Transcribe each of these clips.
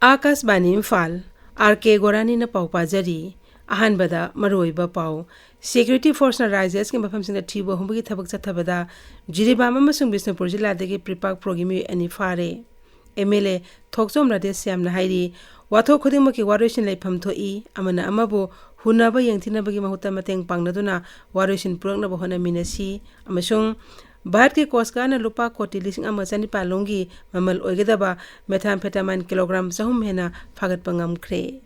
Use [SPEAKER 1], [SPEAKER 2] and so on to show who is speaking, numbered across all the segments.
[SPEAKER 1] Akashbani Imphal R.K.Gorani na pau pajari ahanbada maroiba pau Security Force na rises ke mafamsing na thibo humbugi thabak chathabada Jiribam amasung Bisnupur jiladagi Pripak Progimi ani fare MLA Thokchom Rade Syam na hairi watho khudimaki warishin leifam thoi amana amabu hunaba yengthinabagi mahuta mateng pangnaduna warishin puraknaba hona minasi amasung Bharat ke Coast Guard na lupa koti lising ama chanipa longi mamal oigedaba methamphetamine kilogram sahum hena phagat pangam khre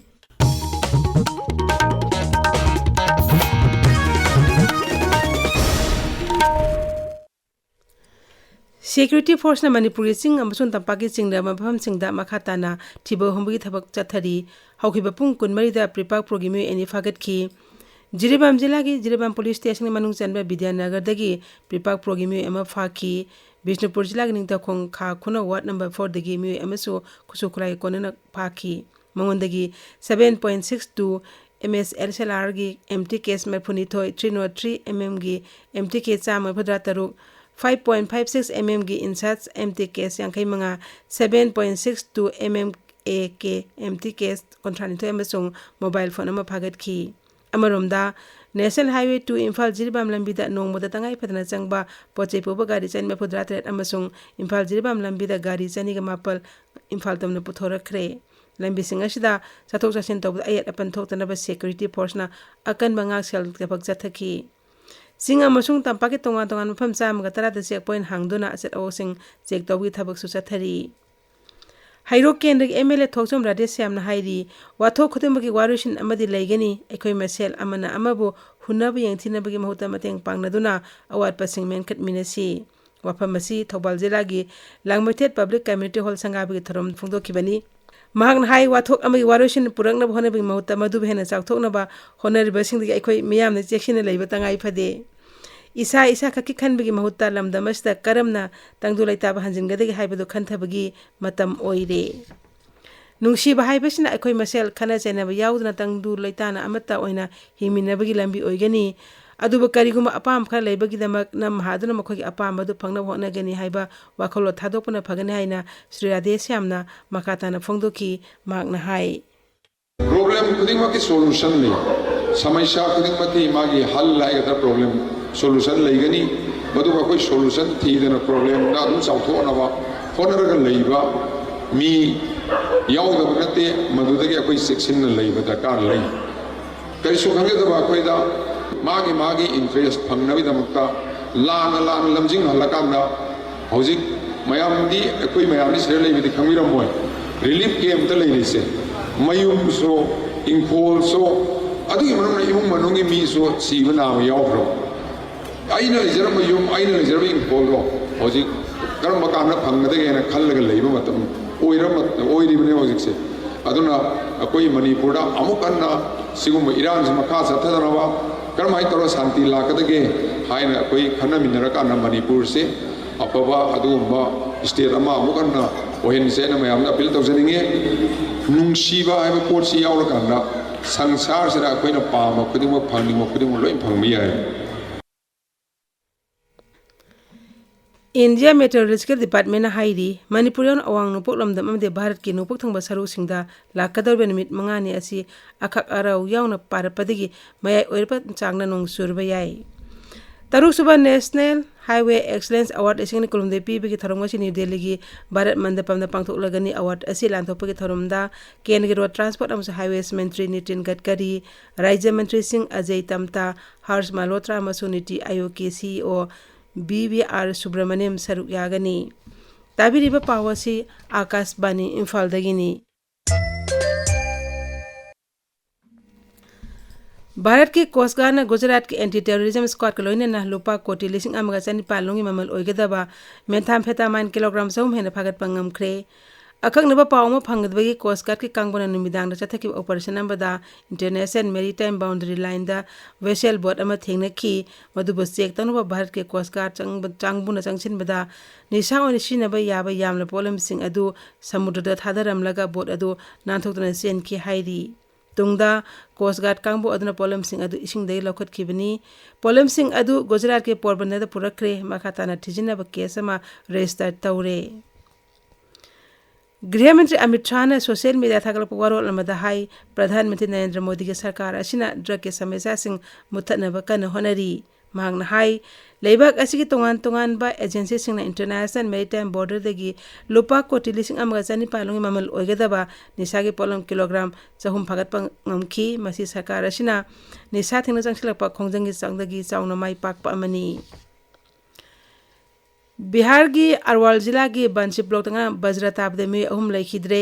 [SPEAKER 1] Security Force na Manipuri sing amasun tampaki singda mafam singda makhatana thibo humbugi thabak chathari haukiba pung kunmari da Pripak Progimi ani phagat ki Jiribam Jilagi Jiribam Police Station Manung Chanba Vidyanagar dagi Pripak Progimi ama phaki Bisnupur Jilagi ningta khong kha khuna ward number 4 dagi mi amasu kusukulai konana phaki mangondagi 7.62 ms LCLR gi empty case merphuni thoi 303 mm gi empty case chama phadra taruk 5.56 mm gi insats empty case yankai manga 7.62 mm AK empty case kontrani thoi amasung mobile phone ama phagat ki Amaromda National Highway 2 Imphal Jiribam Lambida Nongmoda Tangai Padana Changba Poche Poba Gari Chan Mapudra Tret Amasung Imphal Jiribam Lambida Gari Chaniga Mapal Imphal Tamna Puthora Kre Lambi Singashida Satok Sasin Tob Ayat Apan Totanaba Security Force na Akan Bangak Sel Kapag Zathaki Singa Masung Tampaki Tonga Tongan Mapam Sam Gatara the checkpoint Hangduna Set Osing Check Tobi Tabak Susathari Hairo Kendrick MLA Thokchom Rade Syam na hairi watho khudimaki warishin amadi laigani ekhoi masel amana amabu hunabu yengthinabagi mahuta mateng pangnaduna awat pasing men khatminasi waphamasi Thobal Jilagi Langmethet Public Community Hall Sangabagi Thorom Phungdokibani mahakna hai wathok amagi warishin purakna bhonabagi mahuta madu bhena chakthoknaba honaribasingdagi ekhoi miyamna chekshina leiba tangai phade Isa kaki khanbagi mahuta lamdamasda karamna tangdulai taba hanjingadagi haibadu khanthabagi matam oire nungsiba haibasina ekhoi masel khana chenaba yaudna tangdulai tana amata oina himinabagi lambi oigani aduba kariguma apam khara leibagi damak nam haduna makhogi apam madu phangna honagani haiba wakholo thadopna phagani haina Sri Radhe Syamna makatana phongdoki magna hai
[SPEAKER 2] problem kudingmaki solution le samasya kudingmaki magi hal laigata problem solution laigani madu koi solution thidana problem na dum chawthonaba honaraga leiba mi yaudaba nate madudagi koi section na leiba dakar lei kai su khange da koi da magi interest phangnabi damakta lana lamjing halakanda hojik mayamdi koi mayamni sere leibi khangmiram moy relief camp ta leilise mayum so Imphal so adu imam imum manungi mi so sibana yawro aina lejarama yum aina lejarama Imphal ro hoji karam makana phangdage na khallaga leiba matam oiribne hojik se aduna koi Manipur da amukanna sigum Iran makha sathadanawa karam ai toro shanti lakadage haina koi khana minara kana Manipur se apaba adumba state ama amukanna ohin se na mayamna appeal tawjaninge nungsiba ai pot si yawra kana sangsar sira koina pama khudimo phangni khudimo loi phangmi ai
[SPEAKER 1] India Meteorological Department na hairi Manipurian awang nupok lamdam amde Bharat ki nupok thangba saru singda lakadar benimit mangani asi akhak arau yauna parapadigi mayai oirpa changna nong surba yai Taruk Suba National Highway Excellence Award ising kulumde pibigi tharongwa si New Delhi gi Bharat Mandapamna pangthoklagani award asi lanthopagi tharomda Kendra Road Transport amsa Highways Mantri Nitin Gadkari Rajya Mantri Singh Ajay Tamta Harsh Malhotra amasu Niti Aayog ki CEO BVR Subramaniam Saruk Yagani Tabiriba Pawasi Akashbani Imphal dagini Bharat ke Coast Guard na Gujarat ke Anti Terrorism Squad kaloina na lupa koti lising amaga chanipa longi mamal oigedaba methamphetamine kilogram sahum hena phagat pangam khre akak naba pawma phangdbagi Coast Guard ke kangbona numidang da chathaki operation ambada International Maritime Boundary Line da vessel boat ama thengna ki madubo check tanwa Bharat ke Coast Guard changbuna changsin bada nisa oni sinaba yaba yamla polam sing adu samudra da thadaramlaga boat adu nanthokna sen ki hairi Tungda Coast Guard kangbu aduna polam sing adu ising dai lokhat kibani polam sing adu Gujarat ke Porbandar da purakre makhatana thijina ba case ma register tawre गृह मंत्री अमित शाह ने social media थागलप वरोल अमदा high प्रधानमंत्री नरेंद्र मोदी के सरकार असिना drug के समस्या सिंह मुथनब कन होनरी मांगना हाई लेबाक असिगी तोंगान तोंगान बा एजेंसी सिंह इंटरनेशनल मैरीटाइम बॉर्डर दगी लुपा कोटी लिसिंग अमगा चनिपालोंगी ममल ओइगदबा निसागी पोलम किलोग्राम 400 फागतपा ngमखी मसी सरकार असिना निसा थिंगना चंगसिलपा खोंजंगी चांगदगी चाउना माई पाकपा अमनी बिहार की अरवाल जिला की बंसी ब्लॉक तंगा बज्र ताबदे में अहुम लेखिद्रे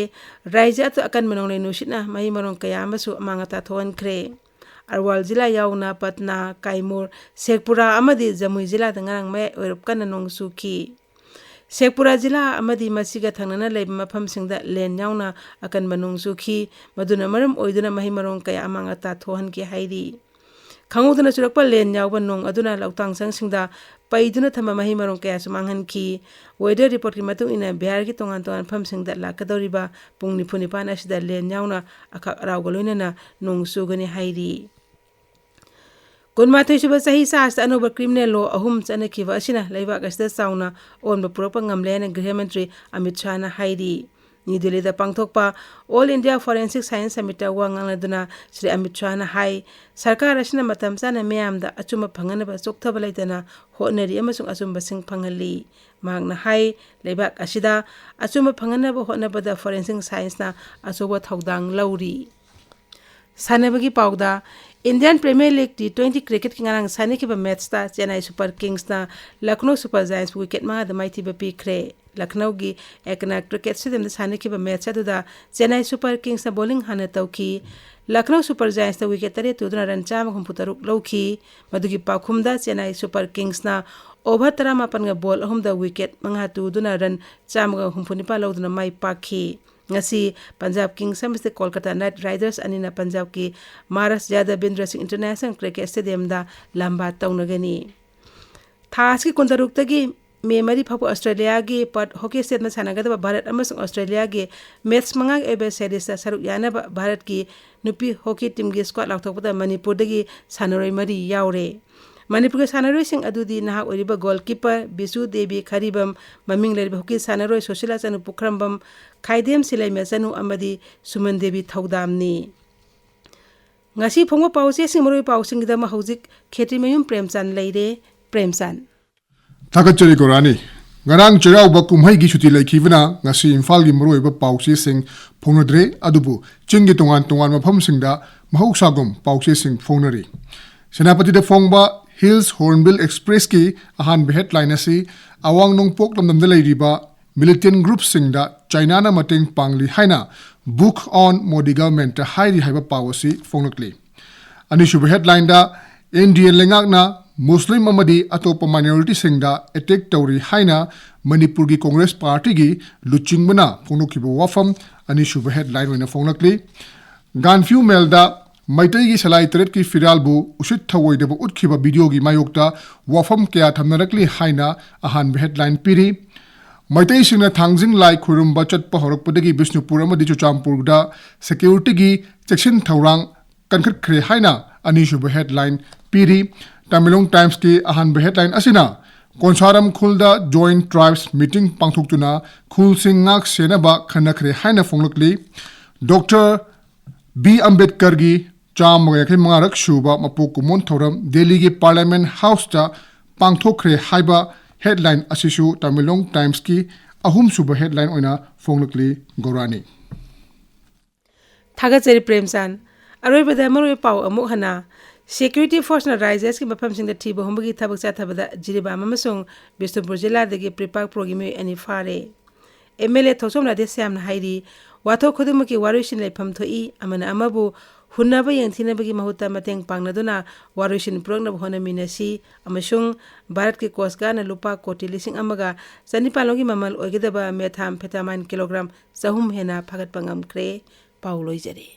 [SPEAKER 1] राज्य तो अकन मनोंगले नुसिना मही मरों कया मसु मांगता थोनख्रे अरवाल जिला याउना पटना काइमूर शेखपुरा अमदी जमुई जिला तंगांग में ओरपकन नोंगसुखी शेखपुरा जिला अमदी मसीगा थंगना लेब मफम सिंगदा लेन याउना अकन मनोंगसुखी मदुना मरम ओइदुना मही मरों कया मांगता थोहन की हाइरी खंगुदना चुरकप लेन याउबन नोंग अदुना लौतांग संगसिंगदा पैदुना थमा मही मरों कया सुमांगन की वेदर रिपोर्ट की मतुंग इना बिहार की तोंगान तोंगान फम सिंगदा लाकदौरिबा पुंग निफु निपान असिदा लेन याउना अखा अराउगलोइना नोंग सुगनी हाइरी कुनमाथै सुबह सही सास अनोबर क्रिमिनल लॉ अहुम चनखिबा असिना लेबाक असिदा चाउना ओनबा पुरकपा ngamलेन गृह मंत्री अमित शाह ना हाइरी न्यू दिल्ली दा पांगथोकपा all India forensic science summit वांगंगदुना श्री अमित शाह ना हाई सरकार असिना मतम चाना मयामदा अचुम फंगनबा चोकथबा लेतना होनरी अमसुंग अचुम बसिंग फंगली मांगना हाई लेबाक असिदा अचुम फंगनबा होनबदा फोरेंसिक साइंस ना अचोबा थौदांग लौरी सानबगी पाउदा Indian Premier League T20 cricket की ngarang सानिखिबा मैच ता चेन्नई सुपर किंग्स ना लखनऊ सुपर जायंट्स विकेट मा द माइथिबा पीखरे लखनऊ की एकना क्रिकेट स्टेडियम सानिखिबा मैच अदुदा चेन्नई सुपर किंग्स ना बॉलिंग हाना तौखी लखनऊ सुपर जायंट्स ना विकेट तरे तुदना रन 463 लौखी मदुगी पाखुमदा चेन्नई सुपर किंग्स ना ओवर 13 गा बॉल अहुमदा विकेट मंगा तुदुना रन 465 लौदुना माई पाखी ngasi पंजाब किंग्स समस्ते कोलकाता नाइट राइडर्स अनिना पंजाब की मारस Yadavindra Singh International Cricket Stadium दा लंबा तौनगनी थास की कुंतरुक्तगी मेमरी फापु ऑस्ट्रेलिया की पट हॉकी स्टेट में सानागदबा भारत अमसुंग ऑस्ट्रेलिया के मैच मंगा एबे सीरीज सरुक यानबा भारत की नुपी हॉकी टीम की स्क्वाड लाउथोकपदा मणिपुर दगी सानरोय मरी यावरे मणिपुर के सानरोय सिंह अदुदी नाहा ओरिबा goalkeeper Vishu Devi खरीबम ममिंग लेरिबा hockey सानरोय सोशिला Chanu पुखरमबम खाइदेम सिलाइमे Chanu अमदी Suman Devi थौदामनी ngasi phongwa pause sing moroi pausing gidama hojik Kshetrimayum Premchand leire Premchand
[SPEAKER 3] Thakachari Gorani ngarang chirau ba kumhai gi chuti laikhibna ngasi Imphal gi moroi ba pause sing phongnadre adubu chinggi tongan tongan mafam singda mahoksagum pause sing phongnari senapati de phongba Hills Hornbill Express ki ahan be headline asi awang nongpok lamdam de leiriba militant group singda China na mateng pangli haina book on Modi government ta hairi haiba policy phonakli ani shuba headline da Indian lengak na Muslim amadi atopa minority singda attack tawri haina Manipur gi Congress party gi luching bana phonokhiba wafam ani shuba headline oina phonakli ganfew melda Maitai gi salai tret ki firalbu usit thawoi deba utkhiba video gi mayokta wafam kya thamnarakli haina ahan headline piri Maitai singna thangjing lai khurum bachat pa horakpadagi Bishnupur amadi Chuchampur da security gi section thawrang kankhat khre haina ani shuba headline piri Tamilong Times ki ahan headline asina Konsaram khulda joint tribes meeting pangthuktuna khul sing ngak senaba khanakhre haina phonglakli Dr B Ambedkar gi Cham Yakhi Mangarak Shuba Mapukumon Thoram Delhi ki Parliament House ta Pangthokre Haiba headline Asishu Tamilong Times ki ahum suba headline oina Phonglakli Gorani
[SPEAKER 1] Thagachari Premchand aroi bada maroi pau amuk hana security force na rises ki mafam sing da thiba hombagi thabak cha thabada jiriba amasung Bishnupur jila dagi prepak program ani fare MLA thosom na de syam na hairi watho khudumaki warishin lepham thoi amana amabu हुन्नाबा यंगथिनबगी महुता मतेंग पांगनदुना वारुशिन program होनमिनसी अमसुंग भारत के coast guard न लुपा कोटी लिसिंग अमगा चनिपालोंगी ममल ओइगदबा मेथाम फेटामाइन किलोग्राम 400 हेना फगत पंगम क्रे पाउलोइजरे